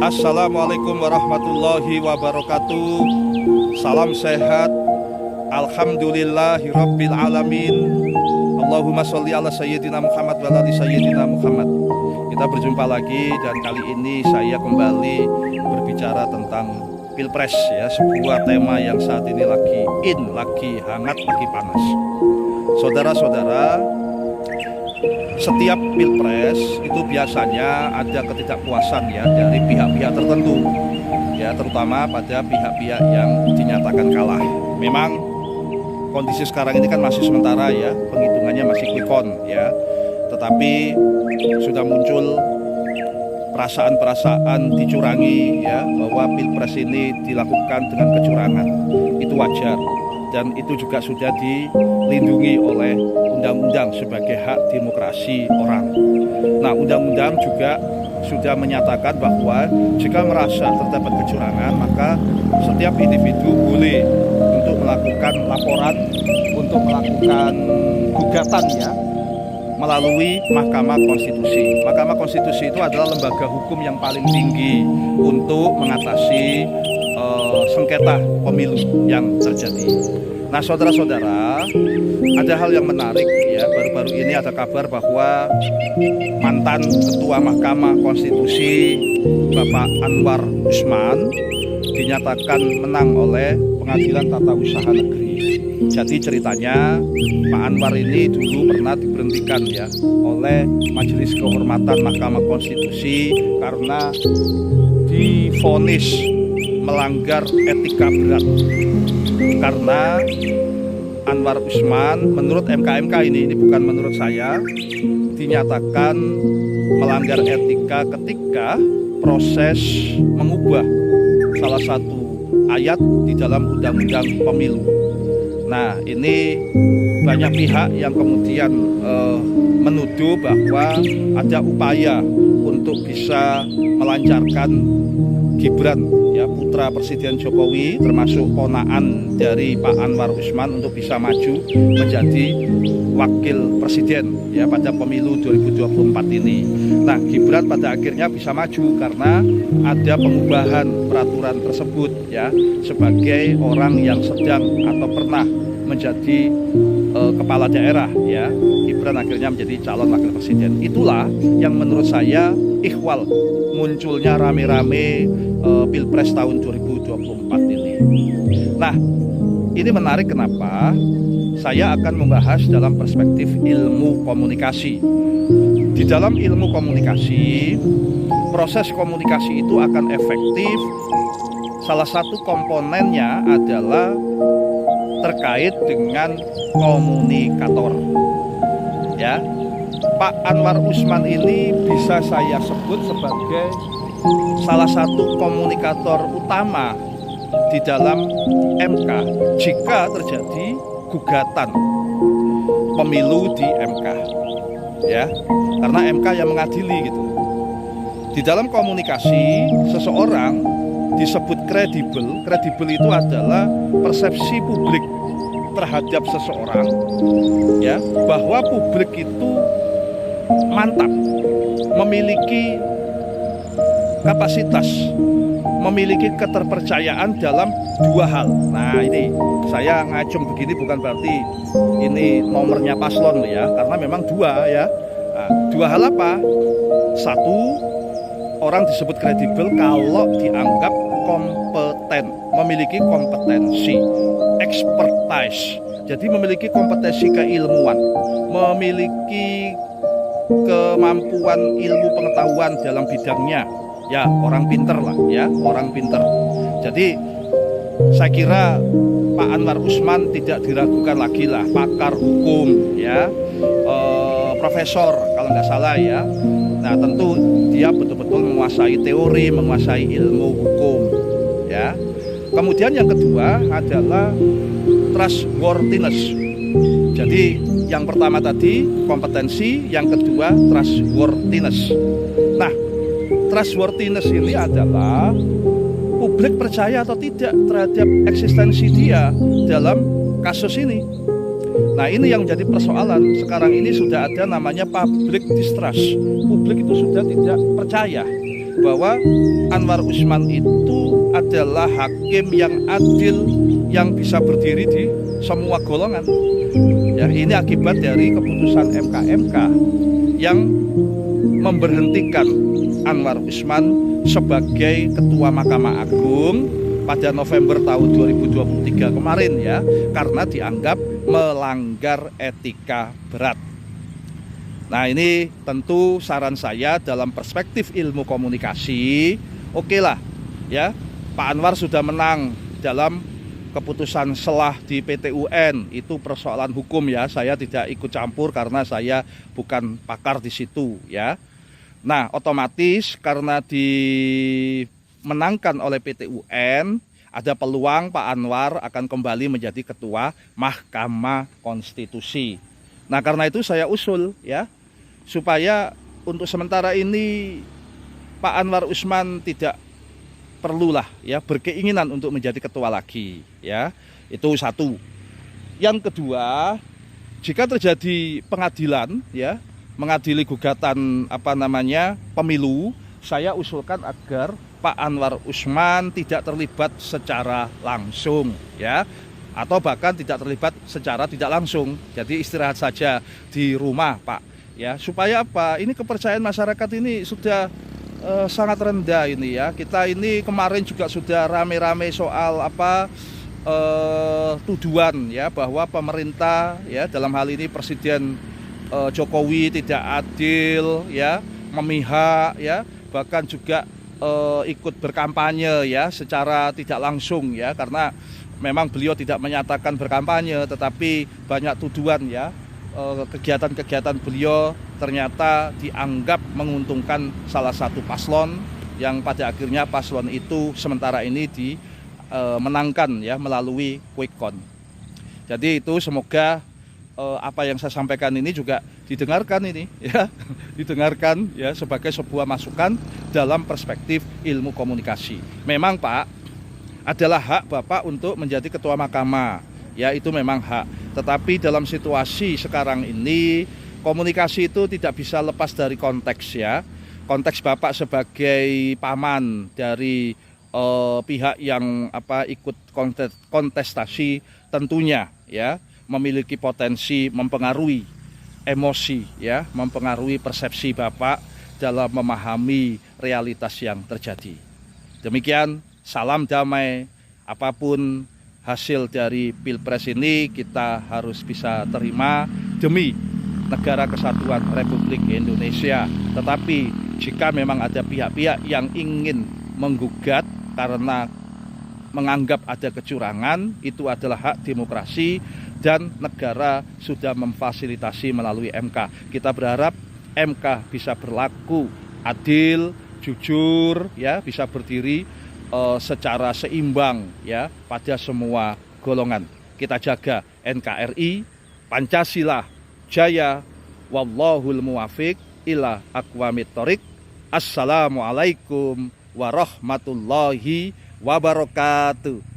Assalamualaikum warahmatullahi wabarakatuh. Salam sehat. Alhamdulillahirabbil alamin. Allahumma sholli ala sayyidina Muhammad wa ala sayyidina Muhammad. Kita berjumpa lagi dan kali ini saya kembali berbicara tentang Pilpres ya, sebuah tema yang saat ini lagi lagi hangat, lagi panas. Saudara-saudara, setiap Pilpres itu biasanya ada ketidakpuasan ya dari pihak-pihak tertentu ya, terutama pada pihak-pihak yang dinyatakan kalah. Memang kondisi sekarang ini kan masih sementara ya, penghitungannya masih quick count ya, tetapi sudah muncul perasaan-perasaan dicurangi ya, bahwa Pilpres ini dilakukan dengan kecurangan. Itu wajar dan itu juga sudah dilindungi oleh undang-undang sebagai hak demokrasi orang. Nah, undang-undang juga sudah menyatakan bahwa jika merasa terdapat kecurangan, maka setiap individu boleh untuk melakukan laporan, untuk melakukan gugatan ya, melalui Mahkamah Konstitusi. Mahkamah Konstitusi itu adalah lembaga hukum yang paling tinggi untuk mengatasi sengketa pemilu yang terjadi. Nah, saudara-saudara, ada hal yang menarik ya, baru-baru ini ada kabar bahwa mantan Ketua Mahkamah Konstitusi Bapak Anwar Usman dinyatakan menang oleh Pengadilan Tata Usaha Negeri. Jadi ceritanya Pak Anwar ini dulu pernah diberhentikan ya oleh Majelis Kehormatan Mahkamah Konstitusi karena divonis melanggar etika berat. Karena Anwar Usman menurut MKMK ini bukan menurut saya, dinyatakan melanggar etika ketika proses mengubah salah satu ayat di dalam Undang-Undang Pemilu. Nah, ini banyak pihak yang kemudian menuduh bahwa ada upaya untuk bisa melancarkan Gibran ya, putra Presiden Jokowi, termasuk ponaan dari Pak Anwar Usman, untuk bisa maju menjadi wakil presiden ya pada pemilu 2024 ini. Nah, Gibran pada akhirnya bisa maju karena ada pengubahan peraturan tersebut ya, sebagai orang yang sedang atau pernah menjadi kepala daerah ya, Gibran akhirnya menjadi calon wakil presiden. Itulah yang menurut saya ikhwal munculnya rame-rame Pilpres tahun 2024 ini. Nah, ini menarik kenapa saya akan membahas dalam perspektif ilmu komunikasi. Di dalam ilmu komunikasi, proses komunikasi itu akan efektif. Salah satu komponennya adalah terkait dengan komunikator. Ya, Pak Anwar Usman ini bisa saya sebut sebagai salah satu komunikator utama di dalam MK jika terjadi gugatan pemilu di MK. Ya, karena MK yang mengadili gitu. Di dalam komunikasi, seseorang disebut kredibel. Kredibel itu adalah persepsi publik terhadap seseorang ya, bahwa publik itu mantap, memiliki kapasitas, memiliki keterpercayaan dalam dua hal. Nah, ini saya ngacung begini bukan berarti ini nomornya paslon ya, karena memang dua ya. Nah, dua hal apa? Satu, orang disebut kredibel kalau dianggap kompeten, memiliki kompetensi, expertise. Jadi memiliki kompetensi keilmuan, memiliki kemampuan ilmu pengetahuan dalam bidangnya. Ya, orang pinter lah ya, orang pinter. Jadi saya kira Pak Anwar Usman tidak diragukan lagi lah, pakar hukum ya, profesor kalau nggak salah ya. Nah, tentu dia betul-betul menguasai teori, menguasai ilmu hukum ya. Kemudian yang kedua adalah trustworthiness. Jadi yang pertama tadi kompetensi, yang kedua trustworthiness. Nah, trustworthiness ini adalah publik percaya atau tidak terhadap eksistensi dia dalam kasus ini. Nah, ini yang menjadi persoalan. Sekarang ini sudah ada namanya public distrust. Publik itu sudah tidak percaya bahwa Anwar Usman itu adalah hakim yang adil yang bisa berdiri di semua golongan. Ya, ini akibat dari keputusan MK yang memberhentikan Anwar Usman sebagai Ketua Mahkamah Agung pada November tahun 2023 kemarin ya, karena dianggap melanggar etika berat. Nah, ini tentu saran saya dalam perspektif ilmu komunikasi, oke lah ya, Pak Anwar sudah menang dalam keputusan selah di PT UN, itu persoalan hukum ya, saya tidak ikut campur karena saya bukan pakar di situ ya. Nah, otomatis karena dimenangkan oleh PT UN, ada peluang Pak Anwar akan kembali menjadi Ketua Mahkamah Konstitusi. Nah, karena itu saya usul ya, supaya untuk sementara ini Pak Anwar Usman tidak perlulah ya berkeinginan untuk menjadi ketua lagi ya. Itu satu. Yang kedua, jika terjadi pengadilan ya, mengadili gugatan pemilu, saya usulkan agar Pak Anwar Usman tidak terlibat secara langsung ya, atau bahkan tidak terlibat secara tidak langsung. Jadi istirahat saja di rumah, Pak ya, supaya apa? Ini kepercayaan masyarakat ini sudah sangat rendah ini ya. Kita ini kemarin juga sudah rame-rame soal tuduhan ya, bahwa pemerintah ya, dalam hal ini Presiden Jokowi tidak adil ya, memihak ya, bahkan juga ikut berkampanye ya secara tidak langsung ya, karena memang beliau tidak menyatakan berkampanye, tetapi banyak tuduhan ya, kegiatan-kegiatan beliau ternyata dianggap menguntungkan salah satu paslon, yang pada akhirnya paslon itu sementara ini dimenangkan ya melalui quick count. Jadi itu semoga apa yang saya sampaikan ini juga didengarkan ini ya, didengarkan ya sebagai sebuah masukan dalam perspektif ilmu komunikasi. Memang Pak, adalah hak Bapak untuk menjadi ketua mahkamah. Ya, itu memang hak. Tetapi dalam situasi sekarang ini, komunikasi itu tidak bisa lepas dari konteks ya. Konteks Bapak sebagai paman dari pihak yang ikut kontestasi tentunya ya memiliki potensi mempengaruhi emosi ya, mempengaruhi persepsi Bapak dalam memahami realitas yang terjadi. Demikian, salam damai. Apapun hasil dari Pilpres ini kita harus bisa terima demi negara kesatuan Republik Indonesia. Tetapi jika memang ada pihak-pihak yang ingin menggugat karena menganggap ada kecurangan, itu adalah hak demokrasi dan negara sudah memfasilitasi melalui MK. Kita berharap MK bisa berlaku adil, jujur ya, bisa berdiri secara seimbang ya pada semua golongan. Kita jaga NKRI, Pancasila Jaya, wallahul muwafiq ila aqwamit thoriq. Assalamualaikum warahmatullahi wabarakatuh.